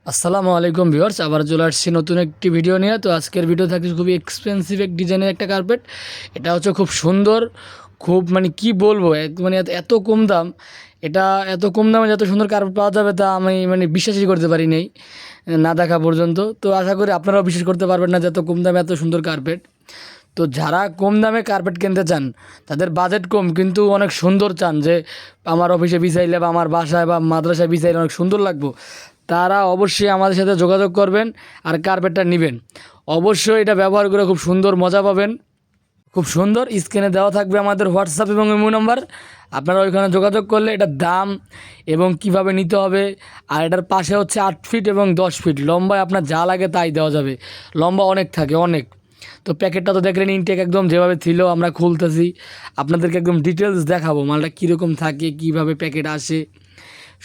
আসসালামু আলাইকুম ভিউয়ার্স, আবার চলে আসছি নতুন একটি ভিডিও নিয়ে। তো আজকের ভিডিও থাকছে খুবই এক্সপেন্সিভ এক ডিজাইনের একটা কার্পেট। এটা হচ্ছে খুব সুন্দর, খুব মানে কি বলবো, মানে এত কম দাম। এটা এত কম দামে যত সুন্দর কার্পেট পাওয়া যাবে তা আমি মানে বিশ্বাসই করতে পারি নাই না দেখা পর্যন্ত। তো আশা করি আপনারাও বিশ্বাস করতে পারবেন না যে এত কম দামে এত সুন্দর কার্পেট। তো যারা কম দামে কার্পেট কিনতে চান, তাদের বাজেট কম কিন্তু অনেক সুন্দর চান, যে আমার অফিসে বিছাইলে বা আমার বাসায় বা মাদ্রাসায় বিছাইলে অনেক সুন্দর লাগবো, তারা অবশ্যই আমাদের সাথে যোগাযোগ করবেন আর কার্পেটটা নেবেন। অবশ্যই এটা ব্যবহার করে খুব সুন্দর মজা পাবেন। খুব সুন্দর স্ক্রিনে দেওয়া থাকবে আমাদের হোয়াটসঅ্যাপ এবং ইমো নাম্বার। আপনারা ওইখানে যোগাযোগ করলে এটার দাম এবং কিভাবে নিতে হবে। আর এটার পাশে হচ্ছে 8 ফিট এবং 10 ফিট লম্বায় আপনার যা লাগে তাই দেওয়া যাবে। লম্বা অনেক থাকে, অনেক। তো প্যাকেটটা তো দেখলেন, ইনটেক একদম যেভাবে ছিল। আমরা খুলতেছি, আপনাদেরকে একদম ডিটেলস দেখাবো মালটা কীরকম থাকে, কিভাবে প্যাকেট আসে,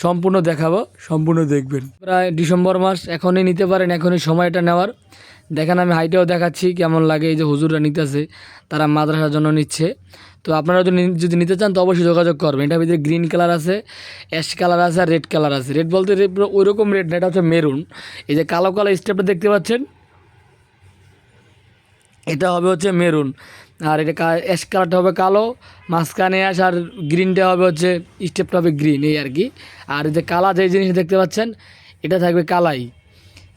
সম্পূর্ণ দেখাবো, সম্পূর্ণ দেখবেন। প্রায় ডিসেম্বর মাস, এখনই নিতে পারেন, এখনই সময়টা নেওয়ার। দেখেন আমি হাইটেও দেখাচ্ছি কেমন লাগে। এই যে হুজুররা নিতেছে, তারা মাদ্রাসার জন্য নিচ্ছে। তো আপনারা যদি নিতে চান তো অবশ্যই যোগাযোগ করবেন। এটার ভিতরে গ্রিন কালার আছে, অ্যাশ কালার আছে, আর রেড কালার আছে। রেড বলতে ওই রকম রেড না, এটা হচ্ছে মেরুন। এই যে কালো কালো স্টেপটা দেখতে পাচ্ছেন, এটা হবে হচ্ছে মেরুন। আর এটা অ্যাশ কালারটা হবে কালো, মাঝখানে অ্যাশ, আর গ্রিনটা হবে হচ্ছে স্টেপটা হবে গ্রিন, এই আর কি। আর এই যে কালা যে জিনিস দেখতে পাচ্ছেন, এটা থাকবে কালাই।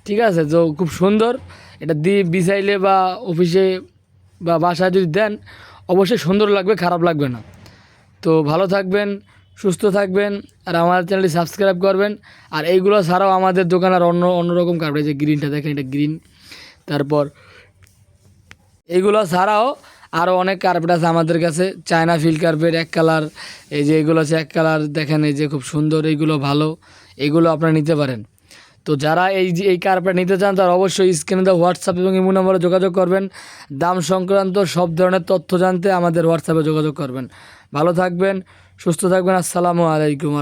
ঠিক আছে, তো খুব সুন্দর। এটা দিয়ে বিছাইলে বা অফিসে বা বাসায় যদি দেন অবশ্যই সুন্দর লাগবে, খারাপ লাগবে না। তো ভালো থাকবেন, সুস্থ থাকবেন, আর আমার চ্যানেলটি সাবস্ক্রাইব করবেন। আর এইগুলো ছাড়াও আমাদের দোকান আর অন্যরকম কার্পেট, যে গ্রিনটা দেখেন, এটা গ্রিন। তারপর এইগুলো ছাড়াও আরও অনেক কার্পেট আছে আমাদের কাছে। চায়না ফিল কার্পেট এক কালার, এই যে এগুলো আছে এক কালার, দেখেন এই যে খুব সুন্দর, এইগুলো ভালো, এইগুলো আপনারা নিতে পারেন। তো যারা এই কার্পেট নিতে চান তারা অবশ্যই স্ক্রিনে দেওয়া হোয়াটসঅ্যাপ এবং ইমো নম্বরে যোগাযোগ করবেন। দাম সংক্রান্ত সব ধরনের তথ্য জানতে আমাদের হোয়াটসঅ্যাপে যোগাযোগ করবেন। ভালো থাকবেন, সুস্থ থাকবেন। আসসালামু আলাইকুম।